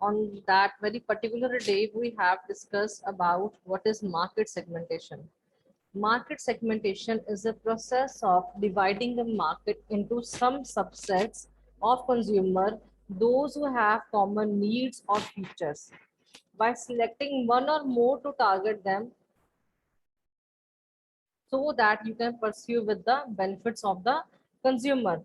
on that very particular day, we have discussed about what is market segmentation. Market segmentation is a process of dividing the market into some subsets of consumer, those who have common needs or features. By selecting one or more to target them so that you can pursue with the benefits of the consumer.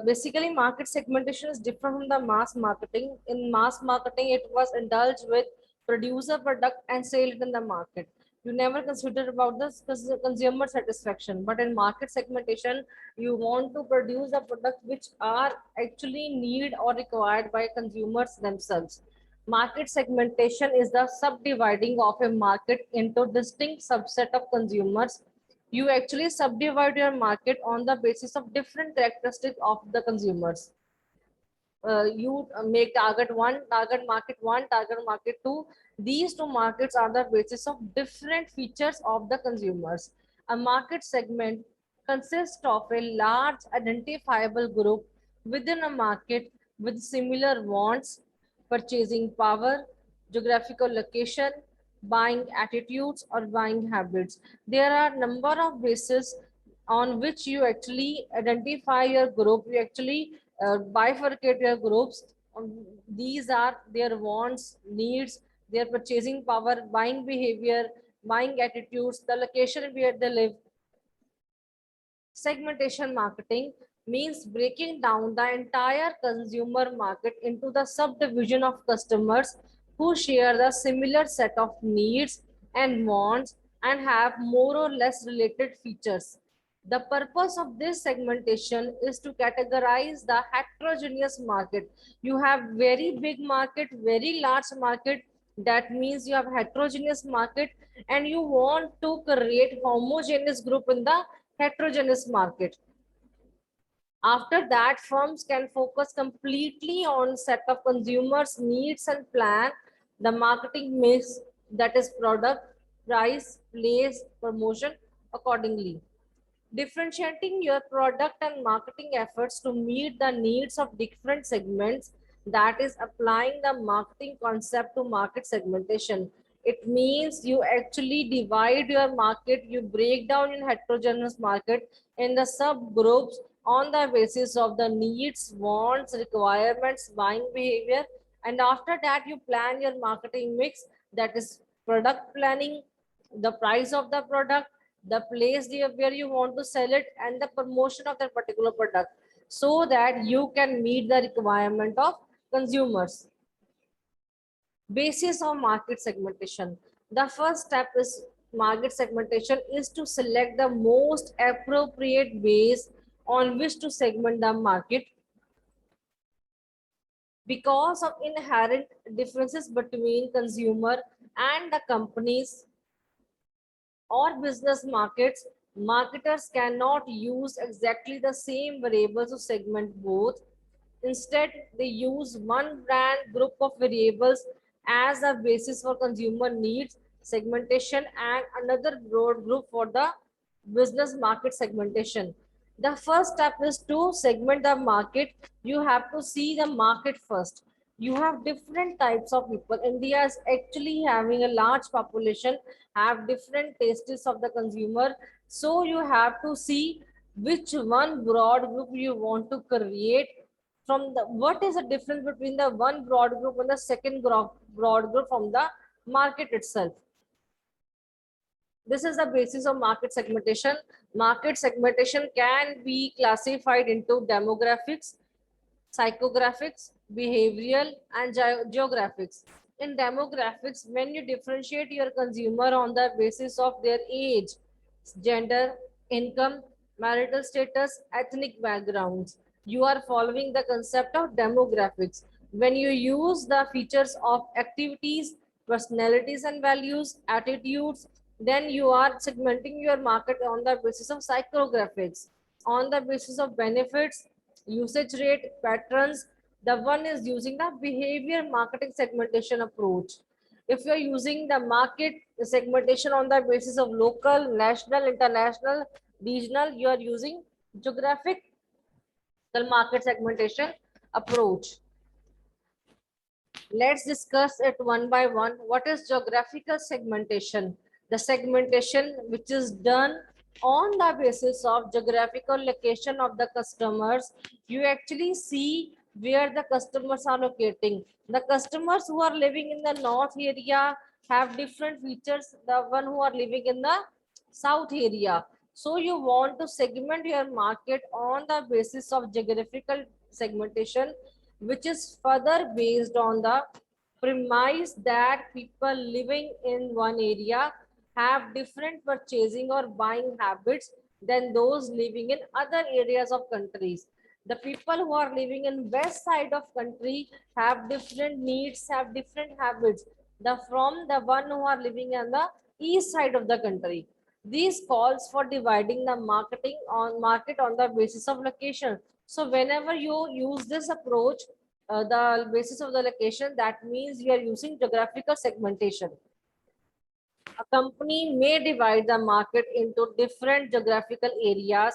Basically, market segmentation is different from the mass marketing. In mass marketing, it was indulged with produce a product and sell it in the market. You never consider about this consumer satisfaction. But in market segmentation, you want to produce a product which are actually need or required by consumers themselves. Market segmentation is the subdividing of a market into distinct subset of consumers. You actually subdivide your market on the basis of different characteristics of the consumers. You make target market one, target market two. These two markets are the basis of different features of the consumers. A market segment consists of a large identifiable group within a market with similar wants, purchasing power, geographical location, buying attitudes or buying habits. There are number of bases on which you actually identify your group. You actually bifurcate your groups. These are their wants, needs, their purchasing power, buying behavior, buying attitudes, the location where they live. Segmentation marketing means breaking down the entire consumer market into the subdivision of customers who share the similar set of needs and wants and have more or less related features. The purpose of this segmentation is to categorize the heterogeneous market. You have very big market, very large market. That means you have heterogeneous market and you want to create homogeneous group in the heterogeneous market. After that, firms can focus completely on set of consumers' needs and plan the marketing mix, that is product, price, place, promotion accordingly. Differentiating your product and marketing efforts to meet the needs of different segments, that is applying the marketing concept to market segmentation. It means you actually divide your market, you break down in heterogeneous market in the subgroups on the basis of the needs, wants, requirements, buying behavior, and after that you plan your marketing mix, that is product planning, the price of the product, the place where you want to sell it, and the promotion of that particular product so that you can meet the requirement of consumers. Basis of market segmentation. The first step is market segmentation is to select the most appropriate base on which to segment the market. Because of inherent differences between consumer and the companies or business markets, marketers cannot use exactly the same variables to segment both. Instead, they use one brand group of variables as a basis for consumer needs segmentation and another broad group for the business market segmentation. The first step is to segment the market. You have to see the market first. You have different types of people. India is actually having a large population, have different tastes of the consumer. So you have to see which one broad group you want to create. From the what is the difference between the one broad group and the second broad group from the market itself. This is the basis of market segmentation. Market segmentation can be classified into demographics, psychographics, behavioral, and geographics. In demographics, when you differentiate your consumer on the basis of their age, gender, income, marital status, ethnic backgrounds, you are following the concept of demographics. When you use the features of activities, personalities and values, attitudes, then you are segmenting your market on the basis of psychographics, on the basis of benefits, usage rate, patterns. The one is using the behavior marketing segmentation approach. If you're using the market segmentation on the basis of local, national, international, regional, you are using geographic market segmentation approach. Let's discuss it one by one. What is geographical segmentation? The segmentation which is done on the basis of geographical location of the customers. You actually see where the customers are locating. The customers who are living in the north area have different features. The one who are living in the south area. So you want to segment your market on the basis of geographical segmentation, which is further based on the premise that people living in one area have different purchasing or buying habits than those living in other areas of countries. The people who are living in west side of country have different needs, have different habits from the one who are living on the east side of the country. These calls for dividing the market on the basis of location. So whenever you use this approach, the basis of the location, that means you are using geographical segmentation. A company may divide the market into different geographical areas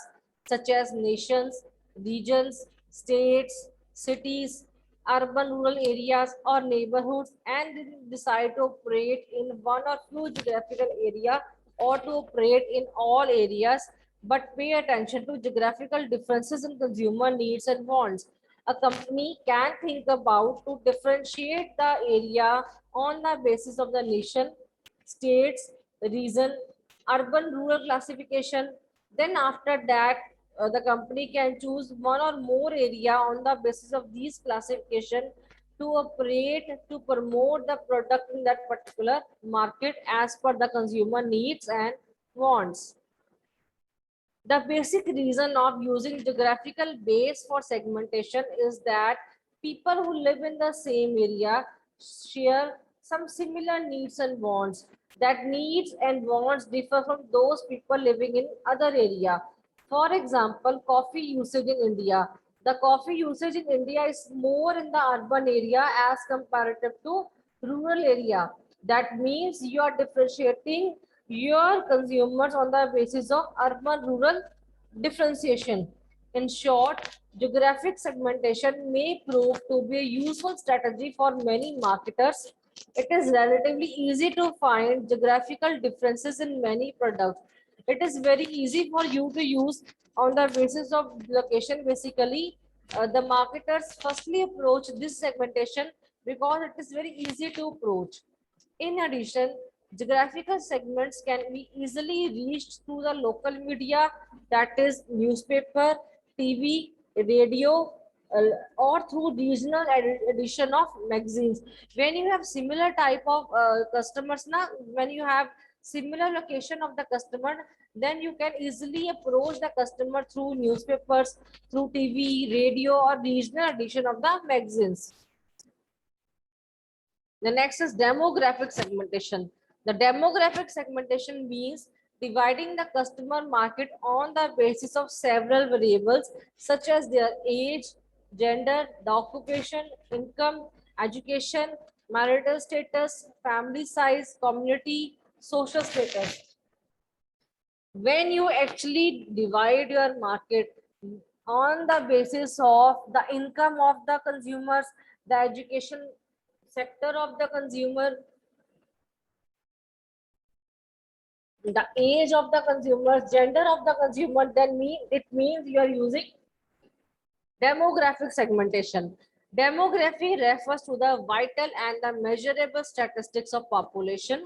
such as nations, regions, states, cities, urban rural areas or neighborhoods, and decide to operate in one or few geographical area or to operate in all areas, but pay attention to geographical differences in consumer needs and wants. A company can think about to differentiate the area on the basis of the nation, states, region, urban, rural classification. Then after that, the company can choose one or more area on the basis of these classification to operate to promote the product in that particular market as per the consumer needs and wants. The basic reason of using geographical base for segmentation is that people who live in the same area share some similar needs and wants. That needs and wants differ from those people living in other area. For example, coffee usage in India. The coffee usage in India is more in the urban area as comparative to rural area. That means you are differentiating your consumers on the basis of urban rural differentiation. In short, geographic segmentation may prove to be a useful strategy for many marketers. It is relatively easy to find geographical differences in many products. It is very easy for you to use on the basis of location. Basically, the marketers firstly approach this segmentation because it is very easy to approach. In addition, geographical segments can be easily reached through the local media, that is newspaper, TV, radio, or through regional edition of magazines. When you have similar type of customers, now when you have similar location of the customer, then you can easily approach the customer through newspapers, through TV, radio, or regional edition of the magazines. The next is demographic segmentation. The demographic segmentation means dividing the customer market on the basis of several variables such as their age, gender, the occupation, income, education, marital status, family size, community, social status. When you actually divide your market on the basis of the income of the consumers, the education sector of the consumer, the age of the consumers, gender of the consumer, then it means you are using demographic segmentation. Demography refers to the vital and the measurable statistics of population.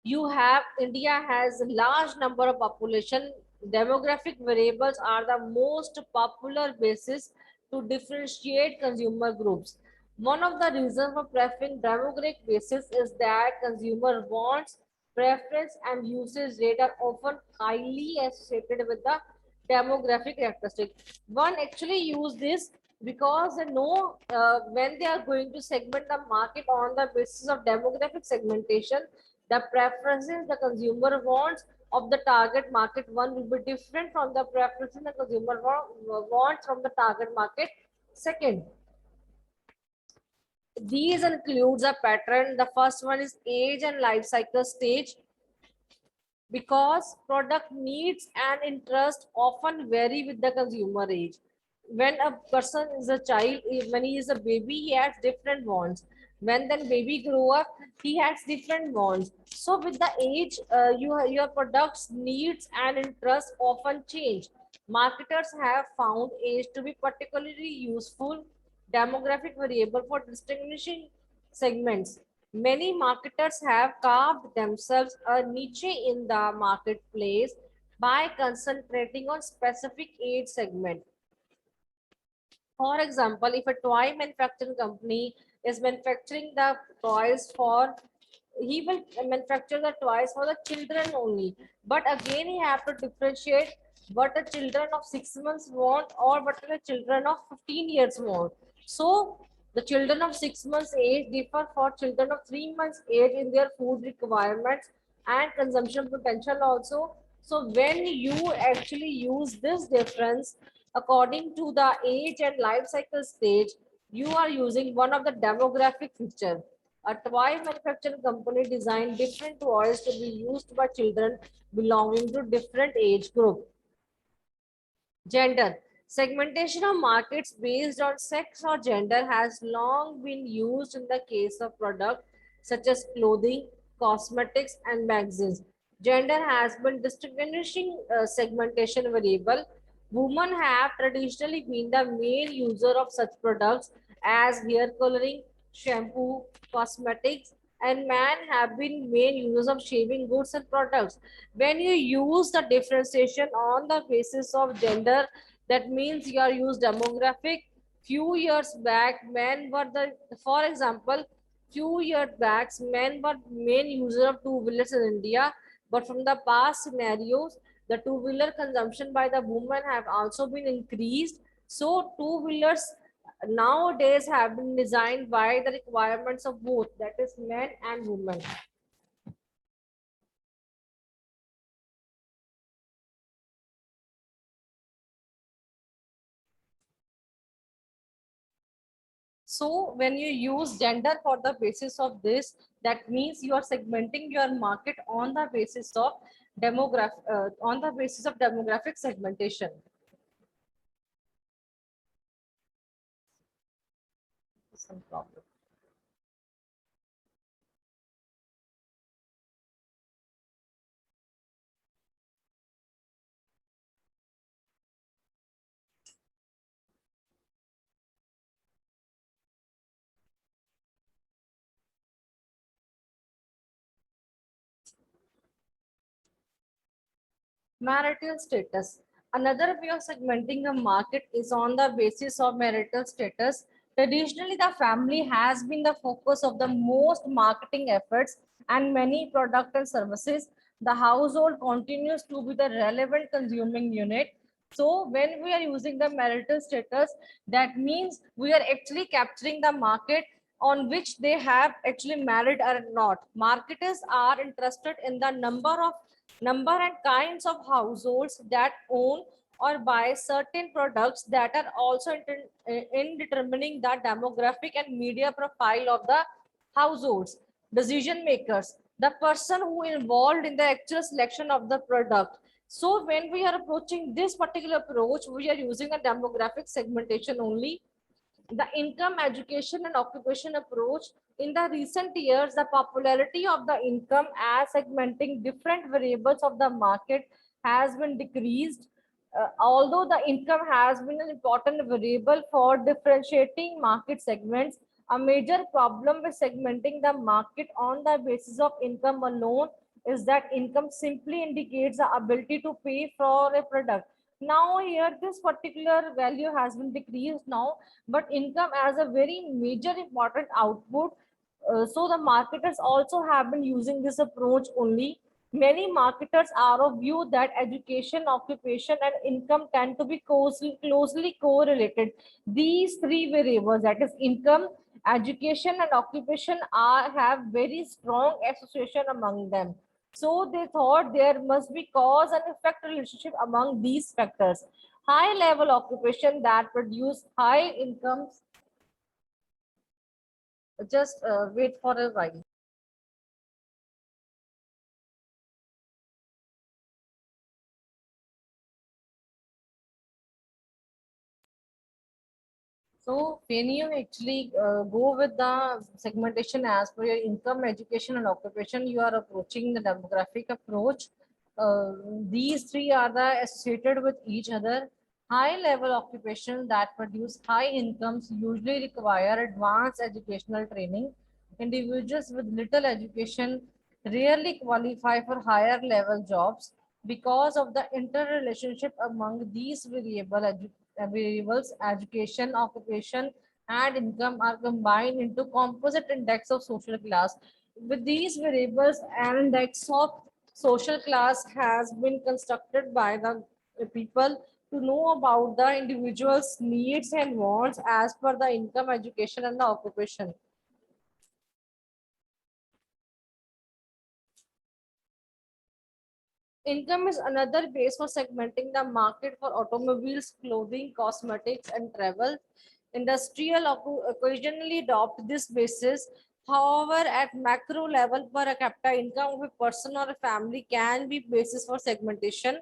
You have India has a large number of population. Demographic variables are the most popular basis to differentiate consumer groups. One of the reasons for preferring demographic basis is that consumer wants, preference, and usage rate are often highly associated with the demographic characteristic. One actually use this because they know when they are going to segment the market on the basis of demographic segmentation, the preferences the consumer wants of the target market one will be different from the preferences the consumer wants from the target market second. These includes a pattern. The first one is age and life cycle stage, because product needs and interest often vary with the consumer age. when a person is a child, when he is a baby, he has different wants. When then baby grow up, he has different wants. So with the age, your products needs and interests often change. Marketers have found age to be particularly useful demographic variable for distinguishing segments. Many marketers have carved themselves a niche in the marketplace by concentrating on specific age segment. For example, if a toy manufacturing company is manufacturing the toys for, he will manufacture the toys for the children only. But again, he have to differentiate what the children of 6 months want or what the children of 15 years want. So the children of 6 months age differ for children of 3 months age in their food requirements and consumption potential also. So when you actually use this difference according to the age and life cycle stage, you are using one of the demographic feature. A toy manufacturing company designed different toys to be used by children belonging to different age group. Gender. Segmentation of markets based on sex or gender has long been used in the case of products such as clothing, cosmetics, and magazines. Gender has been distinguishing segmentation variable. Women have traditionally been the main user of such products as hair coloring, shampoo, cosmetics, and men have been main users of shaving goods and products. When you use the differentiation on the basis of gender, that means you are used demographic. Few years back, men were the, for example, few years back, men were main user of two-wheelers in India, but from the past scenarios, the two-wheeler consumption by the women have also been increased. So two-wheelers nowadays have been designed by the requirements of both, that is men and women. So when you use gender for the basis of this, that means you are segmenting your market on the basis of demographic segmentation. Some problem. Marital status. Another way of segmenting a market is on the basis of marital status. Traditionally, the family has been the focus of the most marketing efforts and many products and services. The household continues to be the relevant consuming unit. So when we are using the marital status, that means we are actually capturing the market on which they have actually married or not. Marketers are interested in the number and kinds of households that own or buy certain products that are also in determining the demographic and media profile of the households. Decision makers, the person who involved in the actual selection of the product. So when we are approaching this particular approach, we are using a demographic segmentation only. The income, education, and occupation approach. In the recent years, the popularity of the income as segmenting different variables of the market has been decreased. Although the income has been an important variable for differentiating market segments, a major problem with segmenting the market on the basis of income alone is that income simply indicates the ability to pay for a product. Now here this particular value has been decreased now, but income as a very major important output. So the marketers also have been using this approach only. Many marketers are of view that education, occupation, and income tend to be closely correlated. These three variables, that is income, education, and occupation, have very strong association among them. So they thought there must be cause and effect relationship among these factors. High level occupation that produce high incomes. Just wait for a while. So when you actually go with the segmentation as per your income, education, and occupation, you are approaching the demographic approach. Uh, these three are the associated with each other. High level occupations that produce high incomes usually require advanced educational training. Individuals with little education rarely qualify for higher level jobs because of the interrelationship among these variables. Education, occupation, and income are combined into composite index of social class. With these variables, an index of social class has been constructed by the people to know about the individual's needs and wants as per the income, education, and the occupation. Income is another base for segmenting the market for automobiles, clothing, cosmetics, and travel. Industrial occasionally adopt this basis. However, at macro level, per capita income of a person or a family can be basis for segmentation.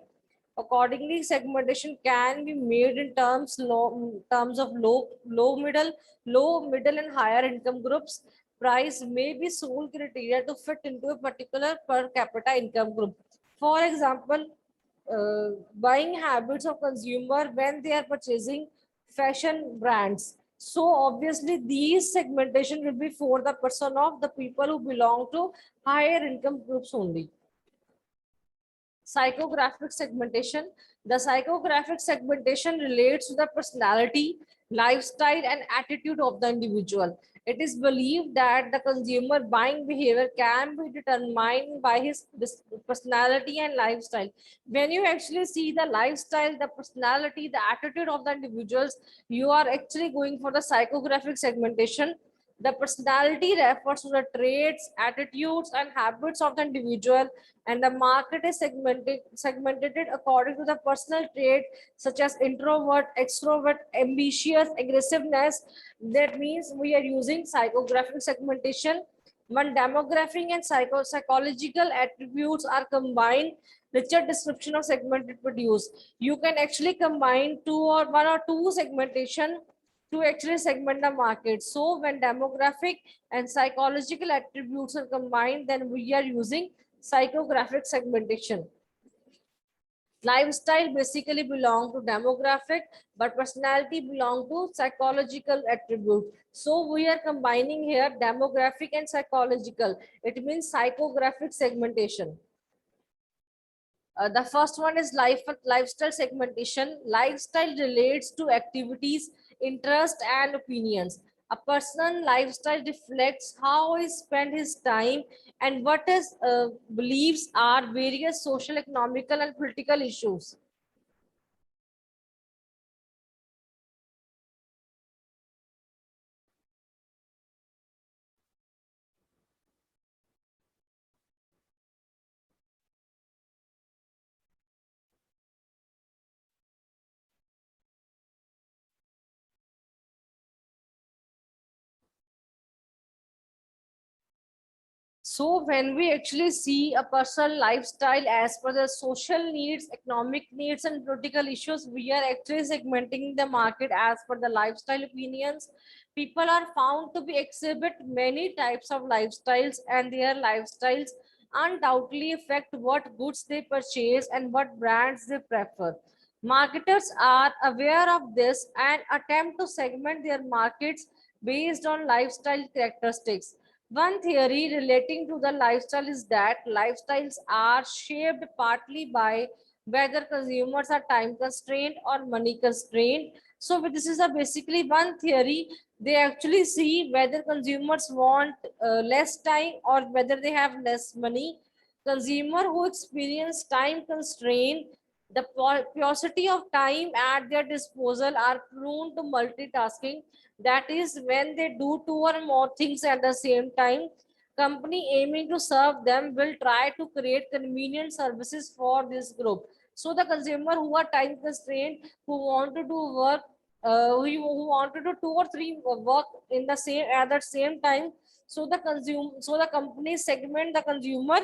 Accordingly, segmentation can be made in terms of low, middle, and higher income groups. Price may be sole criteria to fit into a particular per capita income group. For example, buying habits of consumer when they are purchasing fashion brands. So obviously these segmentation will be for the person of the people who belong to higher income groups only. Psychographic segmentation. The psychographic segmentation relates to the personality, lifestyle, and attitude of the individual. It is believed that the consumer buying behavior can be determined by his personality and lifestyle. When you actually see the lifestyle, the personality, the attitude of the individuals, you are actually going for the psychographic segmentation. The personality refers to the traits, attitudes, and habits of the individual, and the market is segmented according to the personal trait such as introvert, extrovert, ambitious, aggressiveness. That means we are using psychographic segmentation. When demographic and psychological attributes are combined, richer description of segmented produce. You can actually combine one or two segmentation to actually segment the market. So when demographic and psychological attributes are combined, then we are using psychographic segmentation. Lifestyle basically belong to demographic, but personality belong to psychological attribute. So we are combining here demographic and psychological. It means psychographic segmentation. The first one is lifestyle segmentation. Lifestyle relates to activities, interest, and opinions. A person's lifestyle reflects how he spends his time and what his beliefs are various social, economical, and political issues. So when we actually see a personal lifestyle as per the social needs, economic needs, and political issues, we are actually segmenting the market as per the lifestyle opinions. People are found to be exhibit many types of lifestyles, and their lifestyles undoubtedly affect what goods they purchase and what brands they prefer. Marketers are aware of this and attempt to segment their markets based on lifestyle characteristics. One theory relating to the lifestyle is that lifestyles are shaped partly by whether consumers are time constrained or money constrained. So this is a basically one theory. They actually see whether consumers want less time or whether they have less money. Consumer who experience time constraint, the paucity of time at their disposal, are prone to multitasking. That is when they do two or more things at the same time. Company aiming to serve them will try to create convenient services for this group. So the consumer who are time constrained, who want to do work, who want to do two or three work in the same at the same time. So the company segment the consumer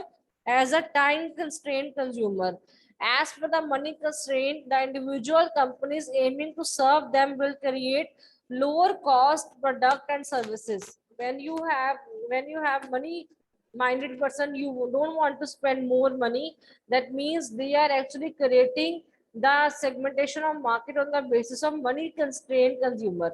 as a time constrained consumer. As for the money constraint, the individual companies aiming to serve them will create lower cost product and services. When you have money minded person, you don't want to spend more money. That means they are actually creating the segmentation of market on the basis of money constrained consumer.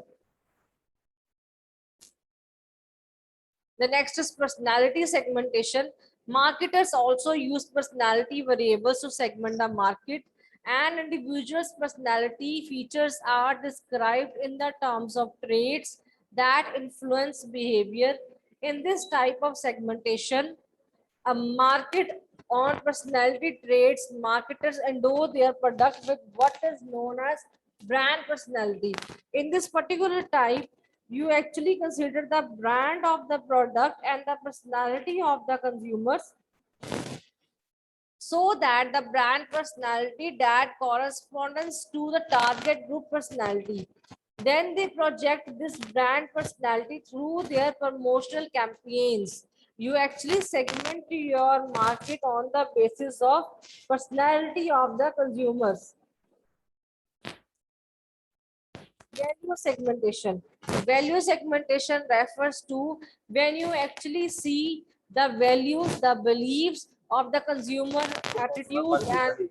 The next is personality segmentation. Marketers also use personality variables to segment the market. An individual's personality features are described in the terms of traits that influence behavior. In this type of segmentation, a market on personality traits, marketers endow their product with what is known as brand personality. In this particular type, you actually consider the brand of the product and the personality of the consumers, so that the brand personality that corresponds to the target group personality. Then they project this brand personality through their promotional campaigns. You actually segment your market on the basis of personality of the consumers. Value segmentation. Value segmentation refers to when you actually see the values, the beliefs of the consumer, attitudes, and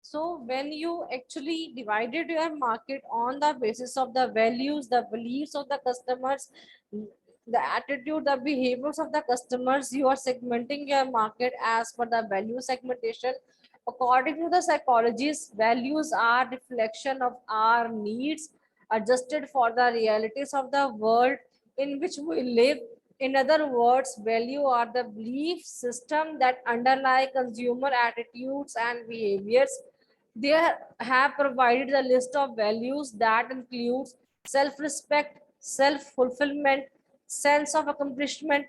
so when you actually divided your market on the basis of the values, the beliefs of the customers, the attitude, the behaviors of the customers, you are segmenting your market as per the value segmentation. According to the psychologists, values are reflection of our needs adjusted for the realities of the world in which we live. In other words, value are the belief system that underlie consumer attitudes and behaviors. They have provided a list of values that includes self-respect, self-fulfillment, sense of accomplishment,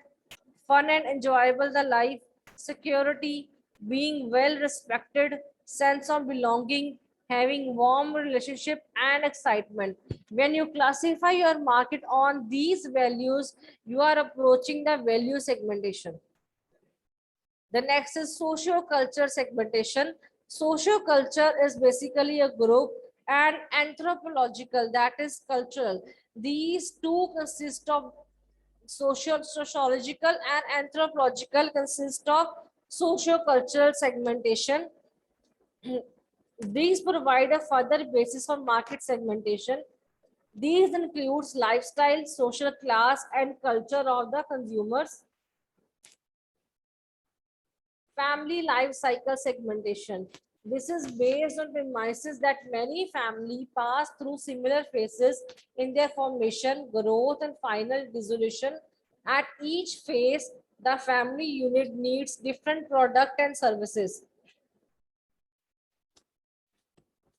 fun and enjoyable the life, security, being well respected, sense of belonging, having warm relationship and excitement. When you classify your market on these values, you are approaching the value segmentation. The next is socio-culture segmentation. Socio-culture is basically a group, and anthropological, that is cultural. These two consist of sociological, and anthropological consist of socio-cultural segmentation. These provide a further basis for market segmentation. These includes lifestyle, social class, and culture of the consumers. Family life cycle segmentation. This is based on premises that many family pass through similar phases in their formation, growth, and final dissolution. At each phase, the family unit needs different product and services.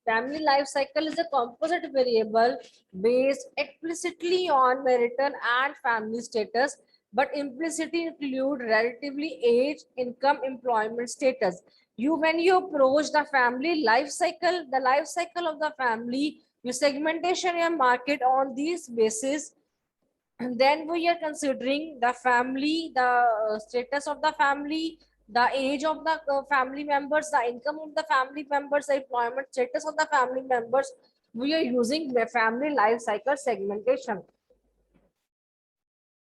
Family life cycle is a composite variable based explicitly on marital and family status, but implicitly include relatively age, income, employment status. When you approach the family life cycle, the life cycle of the family, you segmentation your market on these basis. And then we are considering the family, the status of the family, the age of the family members, the income of the family members, the employment status of the family members. We are using the family life cycle segmentation.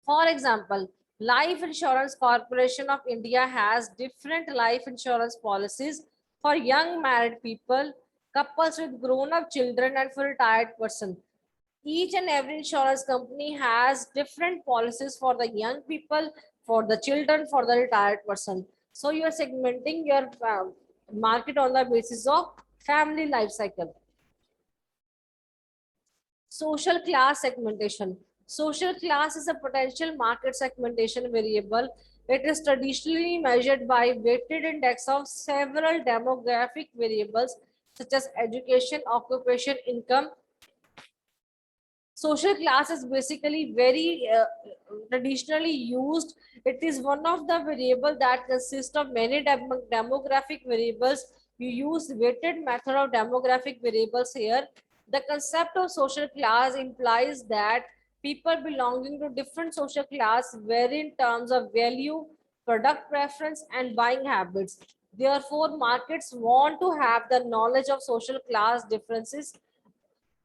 For example, Life Insurance Corporation of India has different life insurance policies for young married people, couples with grown-up children, and for retired person. Each and every insurance company has different policies for the young people, for the children, for the retired person. So you are segmenting your market on the basis of family life cycle. Social class segmentation. Social class is a potential market segmentation variable. It is traditionally measured by weighted index of several demographic variables such as education, occupation, income. Social class is basically very traditionally used. It is one of the variable that consists of many demographic variables. You use weighted method of demographic variables here. The concept of social class implies that People belonging to different social class vary in terms of value, product preference, and buying habits. Therefore, markets want to have the knowledge of social class differences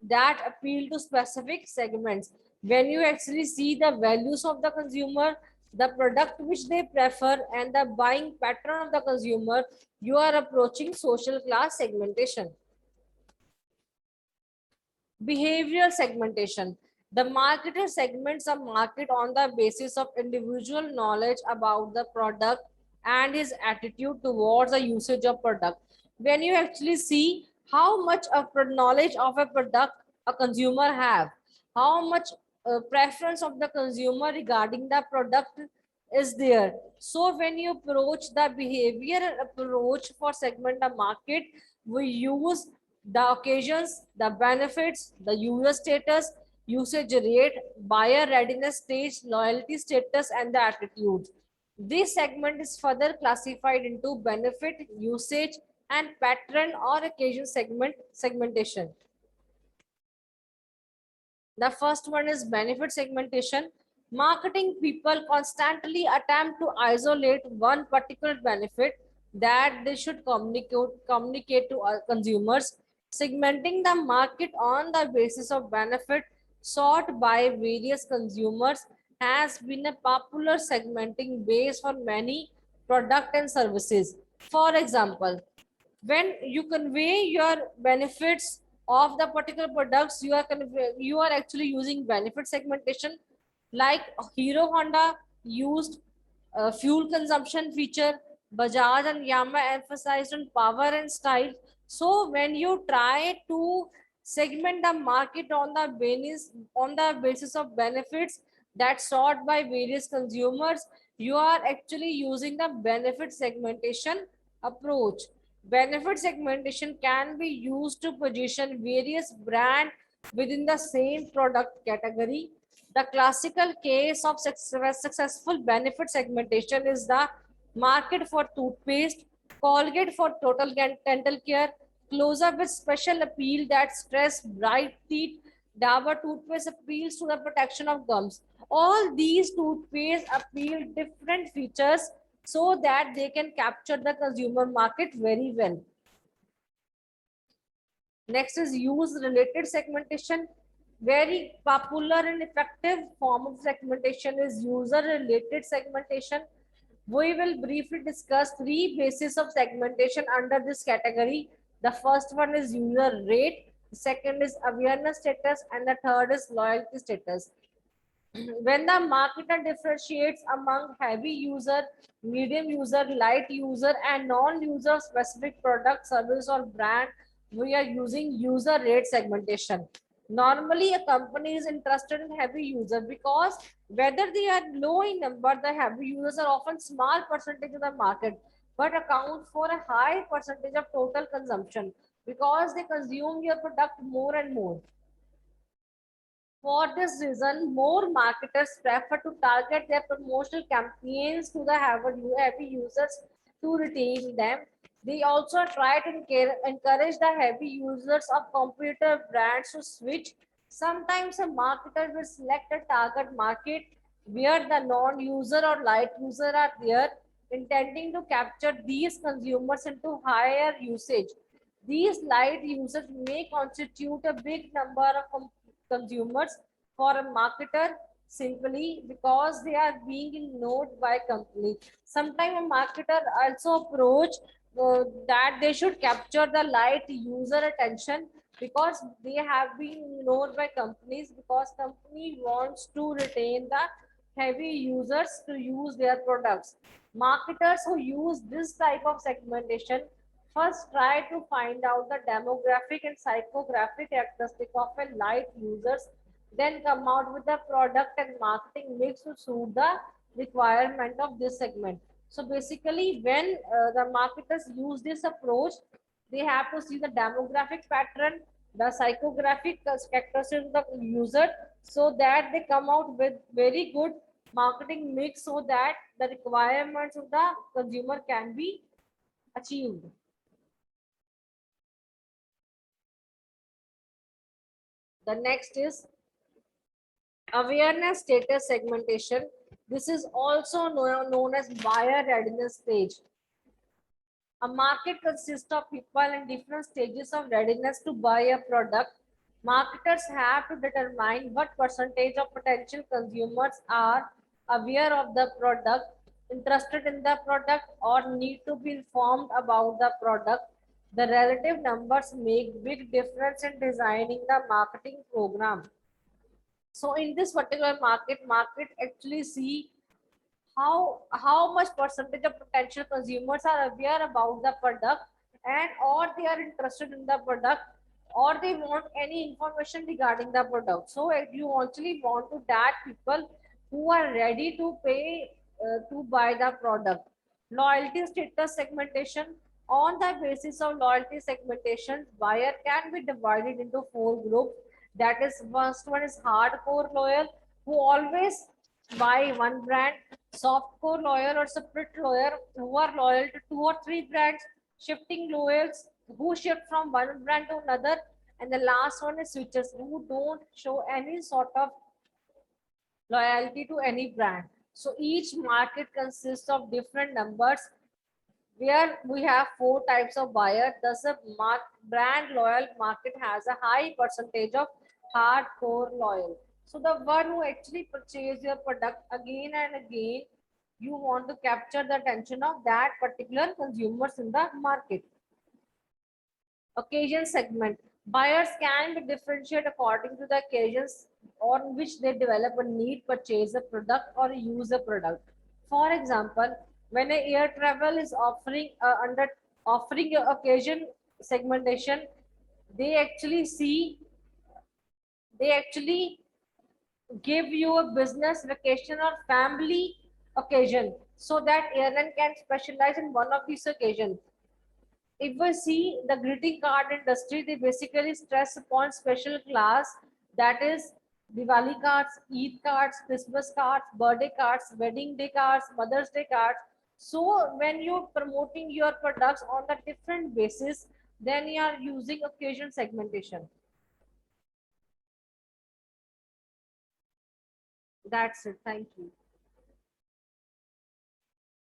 that appeal to specific segments. When you actually see the values of the consumer, the product which they prefer, and the buying pattern of the consumer, you are approaching social class segmentation. Behavioral segmentation. The marketer segments a market on the basis of individual knowledge about the product and his attitude towards the usage of product. When you actually see how much of knowledge of a product a consumer have, how much preference of the consumer regarding the product is there. So when you approach the behavior approach for segment the market, we use the occasions, the benefits, the user status, usage rate, buyer readiness stage, loyalty status, and the attitude. This segment is further classified into benefit, usage, and pattern or occasion segmentation. The first one is benefit segmentation. Marketing people constantly attempt to isolate one particular benefit that they should communicate to consumers. Segmenting the market on the basis of benefit sought by various consumers has been a popular segmenting base for many product and services. For example, when you convey your benefits of the particular products, you are actually using benefit segmentation. Like Hero Honda used fuel consumption feature, Bajaj and Yamaha emphasized on power and style. So when you try to segment the market on the basis of benefits that sought by various consumers, you are actually using the benefit segmentation approach. Benefit segmentation can be used to position various brands within the same product category. The classical case of successful benefit segmentation is the market for toothpaste, Colgate for total dental care, Close-Up with special appeal that stress bright teeth, Dabur toothpaste appeals to the protection of gums. All these toothpaste appeal different features so that they can capture the consumer market very well. Next is use-related segmentation. Very popular and effective form of segmentation is user-related segmentation. We will briefly discuss three bases of segmentation under this category. The first one is user rate, the second is awareness status, and the third is loyalty status. When the marketer differentiates among heavy user, medium user, light user, and non-user specific product, service, or brand, we are using user rate segmentation. Normally, a company is interested in heavy user because whether they are low in number, the heavy users are often small percentage of the market, but account for a high percentage of total consumption because they consume your product more and more. For this reason, more marketers prefer to target their promotional campaigns to the heavy users to retain them. They also try to encourage the heavy users of competitor brands to switch. Sometimes a marketer will select a target market where the non-user or light user are there, intending to capture these consumers into higher usage. These light users may constitute a big number of consumers for a marketer simply because they are being ignored by company. Sometimes a marketer also approach that they should capture the light user attention because they have been ignored by companies because company wants to retain the heavy users to use their products. Marketers who use this type of segmentation first try to find out the demographic and psychographic characteristic of a light users, then come out with the product and marketing mix to suit the requirement of this segment. So basically, when the marketers use this approach, they have to see the demographic pattern, the psychographic characteristics of the user, so that they come out with very good marketing mix so that the requirements of the consumer can be achieved. The next is Awareness status segmentation. This is also known as buyer readiness stage. A market consists of people in different stages of readiness to buy a product. Marketers have to determine what percentage of potential consumers are aware of the product, interested in the product, or need to be informed about the product. The relative numbers make big difference in designing the marketing program. So in this particular market actually see how much percentage of potential consumers are aware about the product, and or they are interested in the product, or they want any information regarding the product. So if you actually want to that people who are ready to pay to buy the product. Loyalty status segmentation. On the basis of loyalty segmentation, buyer can be divided into four groups. That is, first one is hardcore loyal, who always buy one brand. Softcore loyal or split loyal, who are loyal to two or three brands. Shifting loyals, who shift from one brand to another. And the last one is switchers, who don't show any sort of loyalty to any brand. So each market consists of different numbers, where we have four types of buyer. Thus, a brand loyal market has a high percentage of hardcore loyal. So the one who actually purchase your product again and again, you want to capture the attention of that particular consumers in the market. Occasion segment. Buyers can be differentiated according to the occasions on which they develop a need, purchase a product, or use a product. For example, when a air travel is offering a occasion segmentation, they actually see they actually give you a business, vacation, or family occasion, so that airline can specialize in one of these occasions. If we see the greeting card industry, they basically stress upon special class, that is Diwali cards, Eid cards, Christmas cards, birthday cards, wedding day cards, Mother's Day cards. So when you're promoting your products on the different basis, then you are using occasion segmentation. That's it. Thank you.